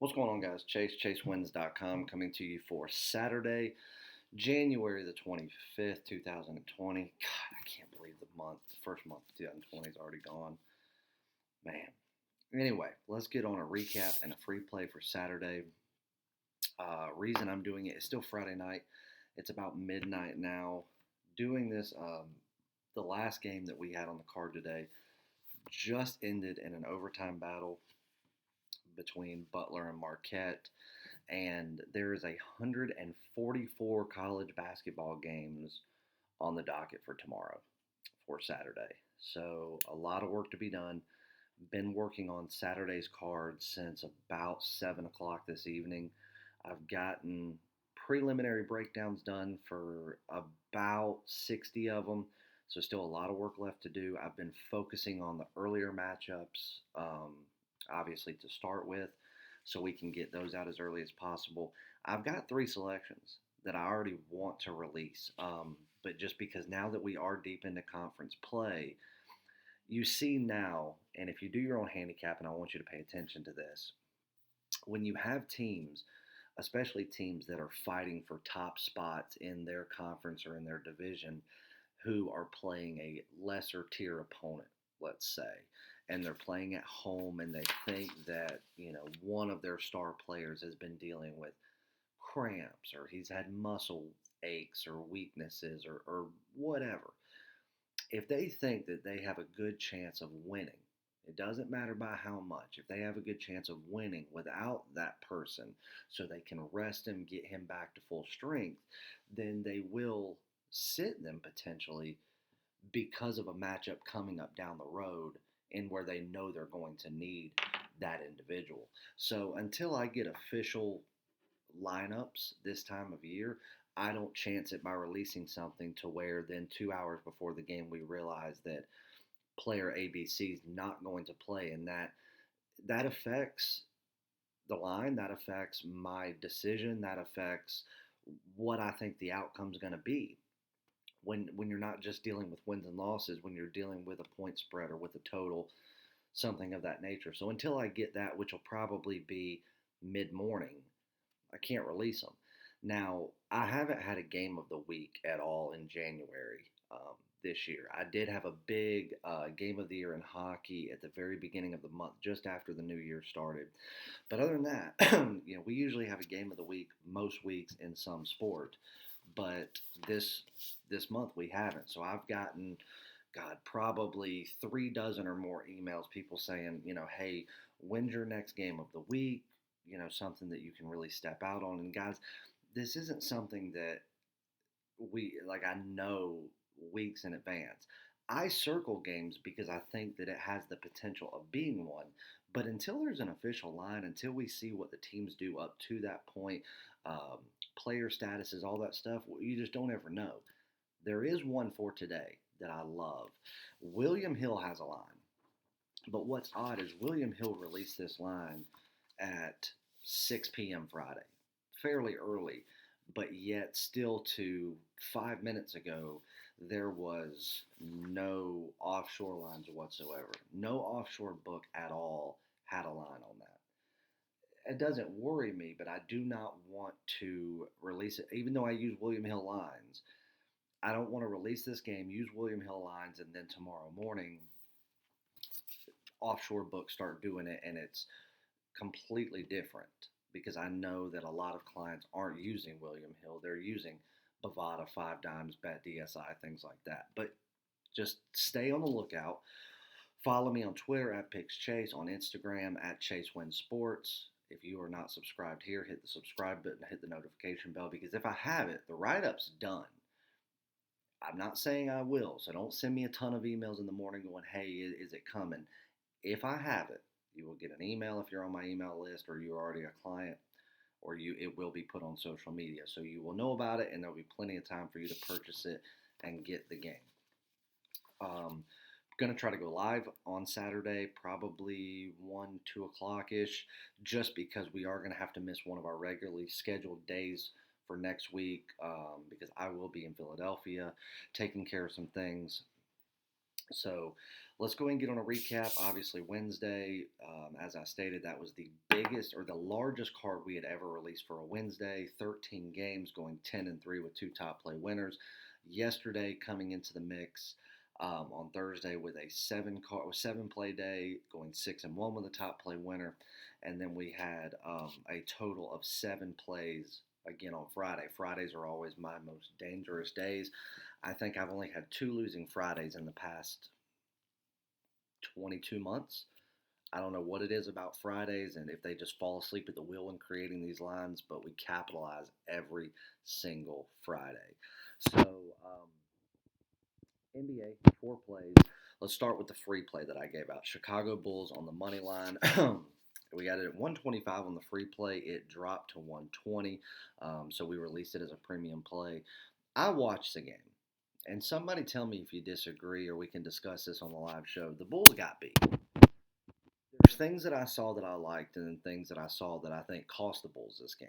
What's going on, guys? ChaseWins.com coming to you for Saturday, January the 25th, 2020. God, I can't believe the first month of 2020 is already gone. Man. Anyway, let's get on a recap and a free play for Saturday. Reason I'm doing it is still Friday night. It's about midnight now. Doing this, the last game that we had on the card today just ended in an overtime battle between Butler and Marquette, and there is 144 college basketball games on the docket for tomorrow, for Saturday. So a lot of work to be done. Been working on Saturday's cards since about 7 o'clock this evening. I've gotten preliminary breakdowns done for about 60 of them, so still a lot of work left to do. I've been focusing on the earlier matchups, obviously to start with, so we can get those out as early as possible. I've got 3 selections that I already want to release, but just because now that we are deep into conference play, you see now, and if you do your own handicap, and I want you to pay attention to this, when you have teams, especially teams that are fighting for top spots in their conference or in their division, who are playing a lesser tier opponent, let's say, and they're playing at home and they think that, one of their star players has been dealing with cramps or he's had muscle aches or weaknesses or whatever. If they think that they have a good chance of winning, it doesn't matter by how much. If they have a good chance of winning without that person so they can rest him, get him back to full strength, then they will sit them potentially because of a matchup coming up down the road and where they know they're going to need that individual. So until I get official lineups this time of year, I don't chance it by releasing something to where then 2 hours before the game we realize that player ABC is not going to play, and that affects the line, that affects my decision, that affects what I think the outcome is going to be. When you're not just dealing with wins and losses, when you're dealing with a point spread or with a total, something of that nature. So until I get that, which will probably be mid-morning, I can't release them. Now, I haven't had a game of the week at all in January this year. I did have a big game of the year in hockey at the very beginning of the month, just after the new year started. But other than that, we usually have a game of the week most weeks in some sport. But this month we haven't. So I've gotten, God, probably 3 dozen or more emails, people saying, hey, when's your next game of the week? Something that you can really step out on. And guys, this isn't something that I know weeks in advance. I circle games because I think that it has the potential of being one. But until there's an official line, until we see what the teams do up to that point, player statuses, all that stuff, you just don't ever know. There is one for today that I love. William Hill has a line. But what's odd is William Hill released this line at 6 p.m. Friday, fairly early, but yet still to 5 minutes ago, there was no offshore lines whatsoever. No offshore book at all had a line on that. It doesn't worry me, but I do not want to release it. Even though I use William Hill lines, I don't want to release this game, use William Hill lines, and then tomorrow morning, offshore books start doing it, and it's completely different because I know that a lot of clients aren't using William Hill. They're using Bovada, 5 Dimes, Bet DSI, things like that. But just stay on the lookout. Follow me on Twitter at PicksChase, on Instagram at ChaseWinSports. If you are not subscribed here, hit the subscribe button, hit the notification bell, because if I have it, the write-up's done. I'm not saying I will, so don't send me a ton of emails in the morning going, hey, is it coming? If I have it, you will get an email if you're on my email list or you're already a client, or it will be put on social media. So you will know about it, and there will be plenty of time for you to purchase it and get the game. Going to try to go live on Saturday, probably 1, 2 o'clock-ish, just because we are going to have to miss one of our regularly scheduled days for next week, because I will be in Philadelphia taking care of some things. So let's go ahead and get on a recap. Obviously, Wednesday, as I stated, that was the biggest or the largest card we had ever released for a Wednesday. 13 games, going 10-3 with two top play winners. Yesterday, coming into the mix on Thursday with a seven play day, going 6-1 with a top play winner, and then we had a total of 7 plays again on Friday. Fridays are always my most dangerous days. I think I've only had 2 losing Fridays in the past 22 months. I don't know what it is about Fridays and if they just fall asleep at the wheel in creating these lines, but we capitalize every single Friday. So, NBA, 4 plays. Let's start with the free play that I gave out. Chicago Bulls on the money line. We got it at 125 on the free play. It dropped to 120, so we released it as a premium play. I watched the game. And somebody tell me if you disagree, or we can discuss this on the live show. The Bulls got beat. There's things that I saw that I liked, and then things that I saw that I think cost the Bulls this game.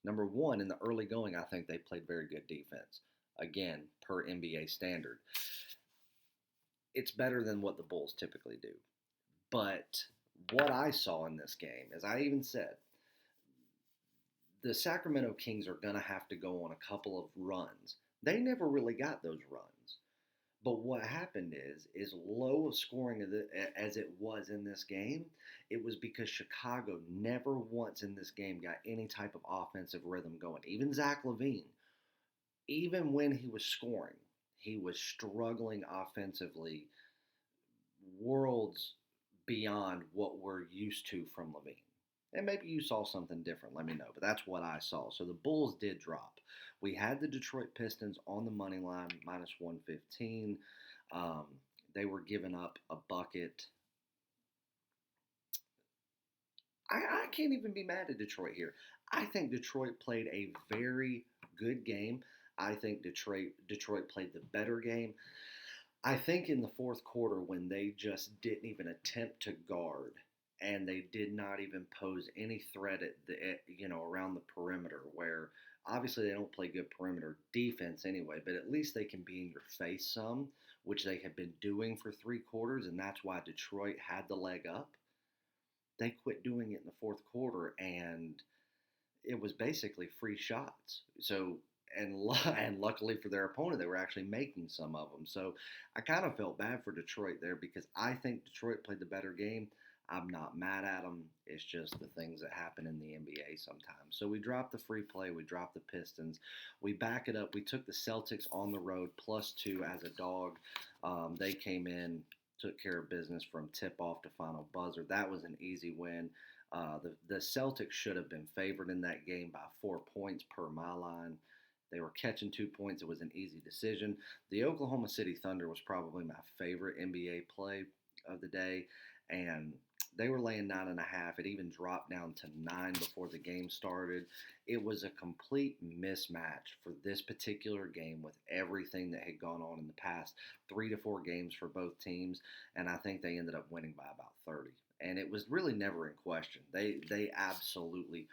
Number one, in the early going, I think they played very good defense. Again, per NBA standard. It's better than what the Bulls typically do. But what I saw in this game, as I even said, the Sacramento Kings are going to have to go on a couple of runs. They never really got those runs. But what happened is low of scoring as it was in this game, it was because Chicago never once in this game got any type of offensive rhythm going. Even Zach LaVine, even when he was scoring, he was struggling offensively worlds beyond what we're used to from LaVine. And maybe you saw something different, let me know. But that's what I saw. So the Bulls did drop. We had the Detroit Pistons on the money line, minus 115. They were giving up a bucket. I can't even be mad at Detroit here. I think Detroit played a very good game. I think Detroit played the better game. I think in the fourth quarter when they just didn't even attempt to guard and they did not even pose any threat around the perimeter, where obviously they don't play good perimeter defense anyway, but at least they can be in your face some, which they have been doing for 3 quarters, and that's why Detroit had the leg up. They quit doing it in the fourth quarter, and it was basically free shots. So and luckily for their opponent, they were actually making some of them. So I kind of felt bad for Detroit there because I think Detroit played the better game. I'm not mad at them. It's just the things that happen in the NBA sometimes. So we dropped the free play. We dropped the Pistons. We back it up. We took the Celtics on the road +2 as a dog. They came in, took care of business from tip-off to final buzzer. That was an easy win. The Celtics should have been favored in that game by 4 points per my line. They were catching 2 points. It was an easy decision. The Oklahoma City Thunder was probably my favorite NBA play of the day, and they were laying 9.5. It even dropped down to 9 before the game started. It was a complete mismatch for this particular game with everything that had gone on in the past 3 to 4 games for both teams, and I think they ended up winning by about 30. And it was really never in question. They absolutely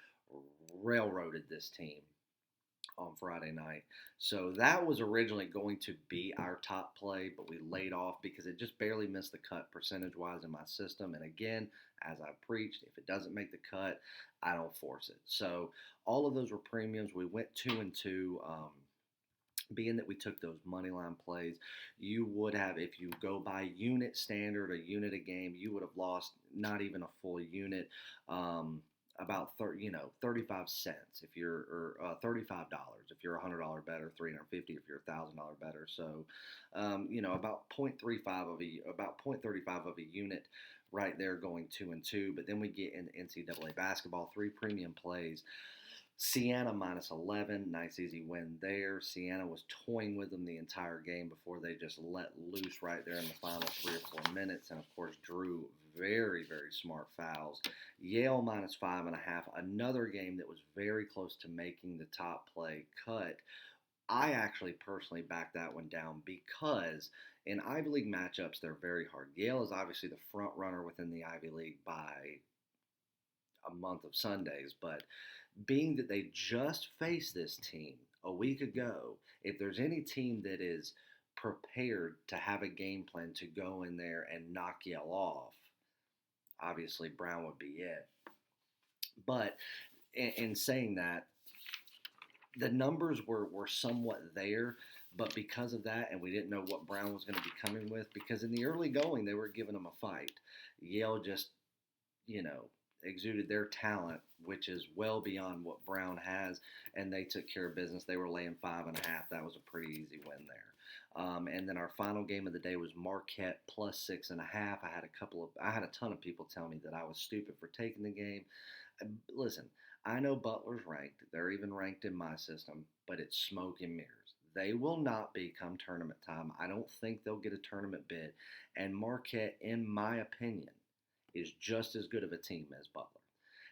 railroaded this team on Friday night. So that was originally going to be our top play, but we laid off because it just barely missed the cut percentage-wise in my system. And again, as I preached, if it doesn't make the cut, I don't force it. So all of those were premiums. We went 2-2. Being that we took those money line plays, you would have, if you go by unit standard, a unit a game, you would have lost not even a full unit. About 35 cents if you're, or $35 if you're $100 better, $350 if you're $1,000 better. So, about 0.35 of a unit right there, going 2-2. But then we get in NCAA basketball, 3 premium plays. Siena minus 11, nice easy win there. Siena was toying with them the entire game before they just let loose right there in the final 3 or 4 minutes, and of course drew very, very smart fouls. Yale minus 5.5, another game that was very close to making the top play cut. I actually personally backed that one down because in Ivy League matchups, they're very hard. Yale is obviously the front runner within the Ivy League by a month of Sundays, but being that they just faced this team a week ago, if there's any team that is prepared to have a game plan to go in there and knock Yale off, obviously Brown would be it. But in saying that, the numbers were somewhat there, but because of that, and we didn't know what Brown was going to be coming with, because in the early going, they were giving him a fight. Yale just, exuded their talent, which is well beyond what Brown has, and they took care of business. They were laying 5.5. That was a pretty easy win there. And then our final game of the day was Marquette plus 6.5. I had a ton of people tell me that I was stupid for taking the game. Listen, I know Butler's ranked. They're even ranked in my system, but it's smoke and mirrors. They will not be come tournament time. I don't think they'll get a tournament bid. And Marquette, in my opinion, is just as good of a team as Butler.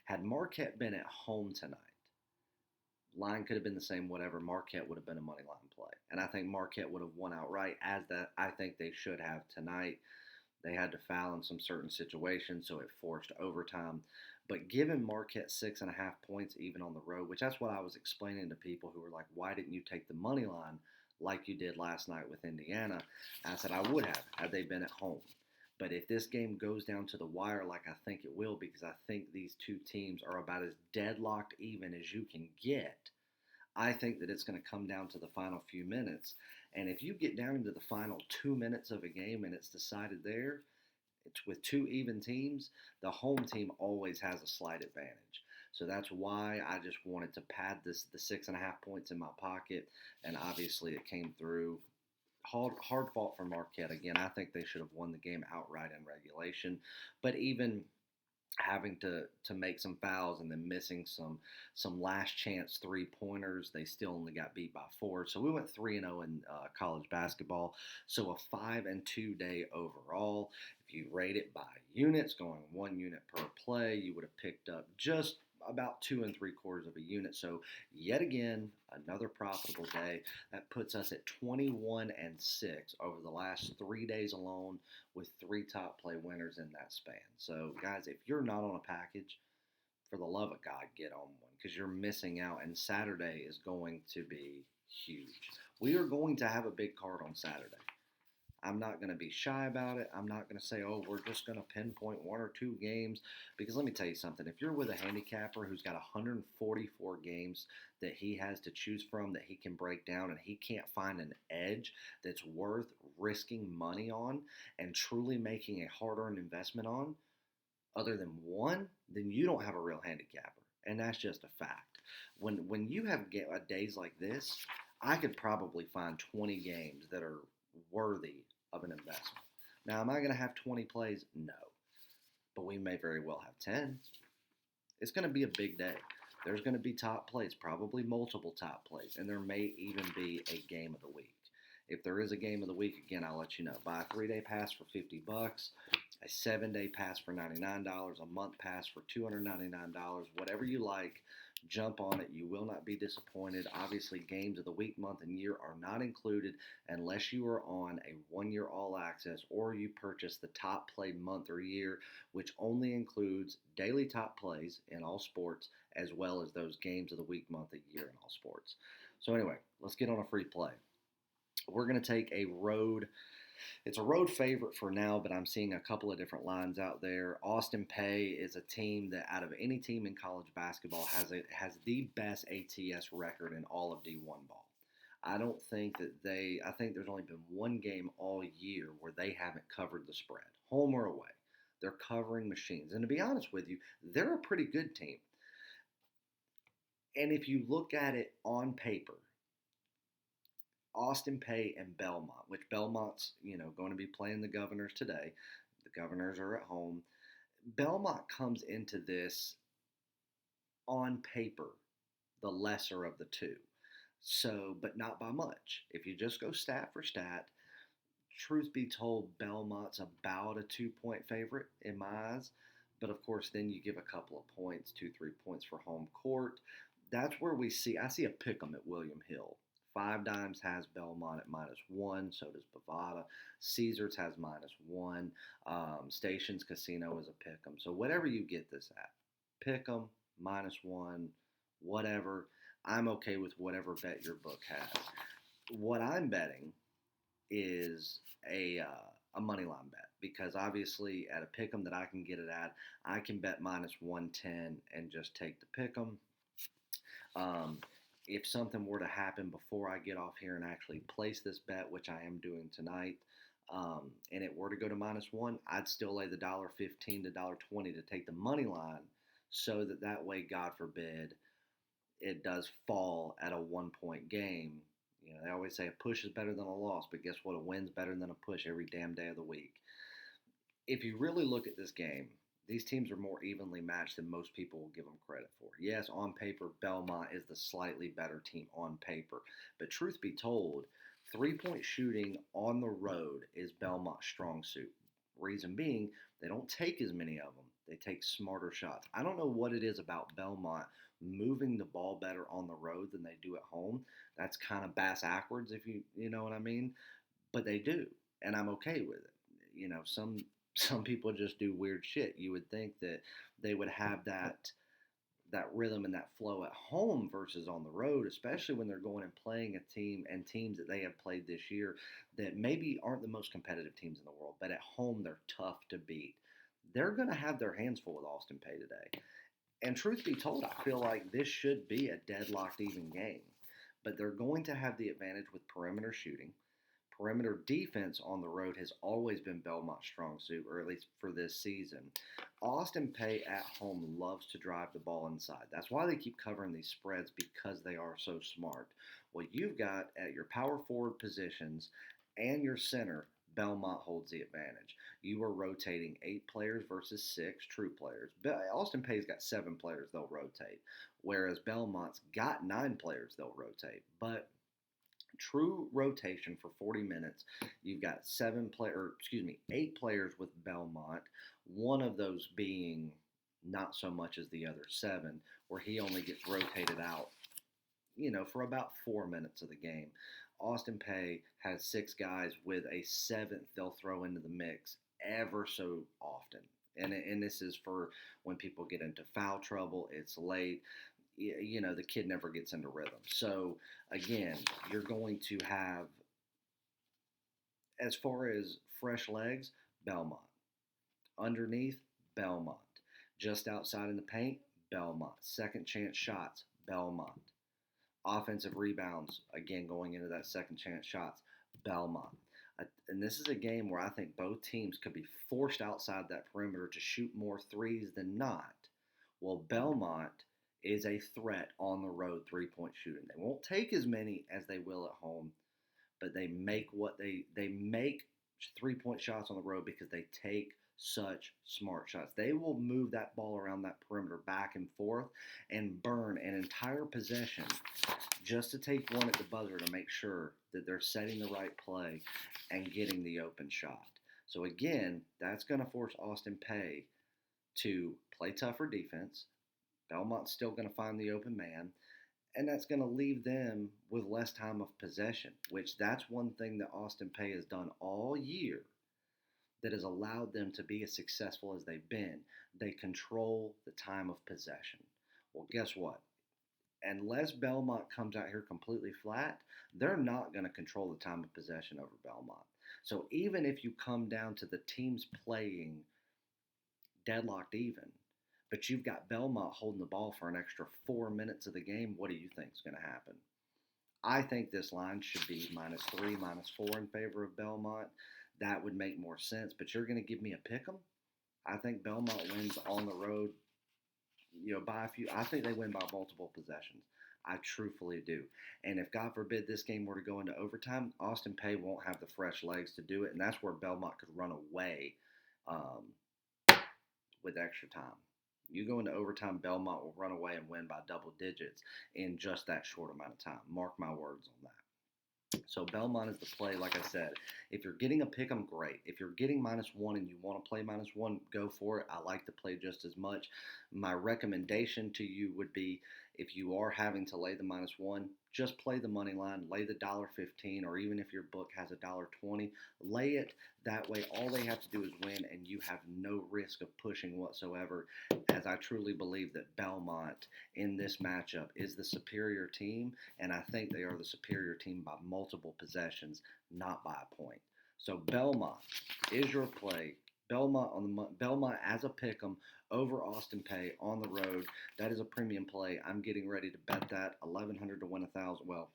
Had Marquette been at home tonight, line could have been the same, whatever. Marquette would have been a money line play. And I think Marquette would have won outright, as that I think they should have tonight. They had to foul in some certain situations, so it forced overtime. But given Marquette 6.5 points even on the road, which that's what I was explaining to people who were like, why didn't you take the money line like you did last night with Indiana? And I said I would have had they been at home. But if this game goes down to the wire like I think it will, because I think these two teams are about as deadlocked even as you can get, I think that it's going to come down to the final few minutes. And if you get down into the final 2 minutes of a game and it's decided there, it's with two even teams, the home team always has a slight advantage. So that's why I just wanted to pad the 6.5 points in my pocket, and obviously it came through. Hard fought for Marquette. Again, I think they should have won the game outright in regulation. But even having to make some fouls and then missing some last chance 3-pointers, they still only got beat by 4. So we went 3-0 in college basketball. So a 5-2 day overall. If you rate it by units, going 1 unit per play, you would have picked up just about 2 3/4 of a unit. So yet again, another profitable day. That puts us at 21-6 over the last 3 days alone, with 3 top play winners in that span. So guys, if you're not on a package, for the love of God, get on one, because you're missing out. And Saturday is going to be huge. We are going to have a big card on Saturday. I'm not going to be shy about it. I'm not going to say, oh, we're just going to pinpoint 1 or 2 games. Because let me tell you something. If you're with a handicapper who's got 144 games that he has to choose from that he can break down, and he can't find an edge that's worth risking money on and truly making a hard-earned investment on, other than one, then you don't have a real handicapper. And that's just a fact. When you have days like this, I could probably find 20 games that are worthy of an investment. Now, am I going to have 20 plays? No. But we may very well have 10. It's going to be a big day. There's going to be top plays, probably multiple top plays, and there may even be a game of the week. If there is a game of the week, again, I'll let you know. Buy a 3-day pass for $50, a 7-day pass for $99, a month pass for $299, whatever you like. Jump on it. You will not be disappointed. Obviously, games of the week, month, and year are not included unless you are on a 1-year all access or you purchase the top played month or year, which only includes daily top plays in all sports, as well as those games of the week, month, and year in all sports. So anyway, let's get on a free play. We're going to take a road. It's a road favorite for now, but I'm seeing a couple of different lines out there. Austin Peay is a team that, out of any team in college basketball, has the best ATS record in all of D1 ball. I think there's only been one game all year where they haven't covered the spread, home or away. They're covering machines. And to be honest with you, they're a pretty good team. And if you look at it on paper, Austin Peay and Belmont, which Belmont's, going to be playing the Governors today. The Governors are at home. Belmont comes into this on paper the lesser of the two. So, but not by much. If you just go stat for stat, truth be told, Belmont's about a 2-point favorite in my eyes. But of course, then you give a couple of points, 2-3 points for home court. That's where I see a pick 'em at William Hill. 5 Dimes has Belmont at -1, so does Bovada. Caesars has -1. Stations Casino is a pick 'em. So whatever you get this at, pick 'em, -1, whatever. I'm okay with whatever bet your book has. What I'm betting is a money line bet, because obviously at a pick'em that I can get it at, I can bet minus 110 and just take the pick'em. Um, if something were to happen before I get off here and actually place this bet, which I am doing tonight, and it were to go to minus one, I'd still lay the $1.15 to $1.20 to take the money line, so that way, God forbid, it does fall at a 1 point game. You know, they always say a push is better than a loss, but guess what? A win's better than a push every damn day of the week. If you really look at this game, these teams are more evenly matched than most people will give them credit for. Yes, on paper, Belmont is the slightly better team on paper. But truth be told, 3 point shooting on the road is Belmont's strong suit. Reason being, they don't take as many of them. They take smarter shots. I don't know what it is about Belmont moving the ball better on the road than they do at home. That's kind of bass-ackwards, if you know what I mean. But they do, and I'm okay with it. You know, some people just do weird shit. You would think that they would have that rhythm and that flow at home versus on the road, especially when they're going and playing a team and teams that they have played this year that maybe aren't the most competitive teams in the world, but at home they're tough to beat. They're going to have their hands full with Austin Peay today. And truth be told, I feel like this should be a deadlocked even game. But they're going to have the advantage with perimeter shooting. Perimeter defense on the road has always been Belmont's strong suit, or at least for this season. Austin Peay at home loves to drive the ball inside. That's why they keep covering these spreads, because they are so smart. Well, you've got at your power forward positions and your center, Belmont holds the advantage. You are rotating 8 players versus 6 true players. Austin Peay's got 7 players they'll rotate, whereas Belmont's got 9 players they'll rotate. But true rotation for 40 minutes, you've got 8 players with Belmont, one of those being not so much as the other 7, where he only gets rotated out, for about 4 minutes of the game. Austin Peay has 6 guys with a 7th they'll throw into the mix ever so often. And this is for when people get into foul trouble, it's late. The kid never gets into rhythm. So, again, you're going to have, as far as fresh legs, Belmont. Underneath, Belmont. Just outside in the paint, Belmont. Second chance shots, Belmont. Offensive rebounds, again, going into that second chance shots, Belmont. And this is a game where I think both teams could be forced outside that perimeter to shoot more threes than not. Well, Belmont is a threat on the road 3-point shooting. They won't take as many as they will at home, but they make 3-point shots on the road because they take such smart shots. They will move that ball around that perimeter back and forth and burn an entire possession just to take one at the buzzer to make sure that they're setting the right play and getting the open shot. So again, that's going to force Austin Peay to play tougher defense. Belmont's still going to find the open man, and that's going to leave them with less time of possession, which that's one thing that Austin Peay has done all year that has allowed them to be as successful as they've been. They control the time of possession. Well, guess what? Unless Belmont comes out here completely flat, they're not going to control the time of possession over Belmont. So even if you come down to the teams playing deadlocked even, but you've got Belmont holding the ball for an extra 4 minutes of the game, what do you think is going to happen? I think this line should be -3, -4 in favor of Belmont. That would make more sense, but you're going to give me a pick 'em? I think Belmont wins on the road, by a few. I think they win by multiple possessions. I truthfully do. And if, God forbid, this game were to go into overtime, Austin Peay won't have the fresh legs to do it, and that's where Belmont could run away with extra time. You go into overtime, Belmont will run away and win by double digits in just that short amount of time. Mark my words on that. So Belmont is the play, like I said. If you're getting a pick 'em, great. If you're getting -1 and you want to play -1, go for it. I like to play just as much. My recommendation to you would be, If you are having to lay the -1, just play the money line, lay the $1.15, or even if your book has a $1.20, lay it. That way, all they have to do is win, and you have no risk of pushing whatsoever. As I truly believe that Belmont in this matchup is the superior team, and I think they are the superior team by multiple possessions, not by a point. So Belmont is your play. Belmont as a pick'em over Austin Pay on the road. That is a premium play. I'm getting ready to bet that 1,100 to win 1,000. Well,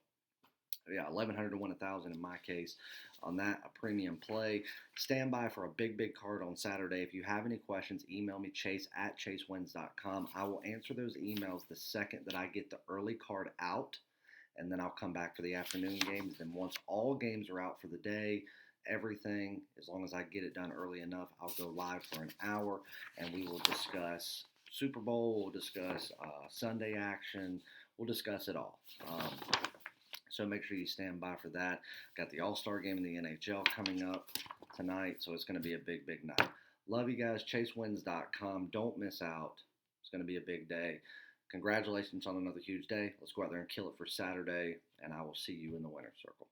yeah, 1,100 to win 1,000 in my case on that, a premium play. Stand by for a big card on Saturday. If you have any questions, email me, chase@chasewins.com. I will answer those emails the second that I get the early card out, and then I'll come back for the afternoon games. Then once all games are out for the day, everything, as long as I get it done early enough, I'll go live for an hour, and we will discuss Super Bowl, we'll discuss Sunday action, we'll discuss it all. So make sure you stand by for that. Got the All-Star game in the NHL coming up tonight, so it's going to be a big night. Love you guys. ChaseWins.com. Don't miss out. It's going to be a big day. Congratulations on another huge day. Let's go out there and kill it for Saturday, and I will see you in the winner's circle.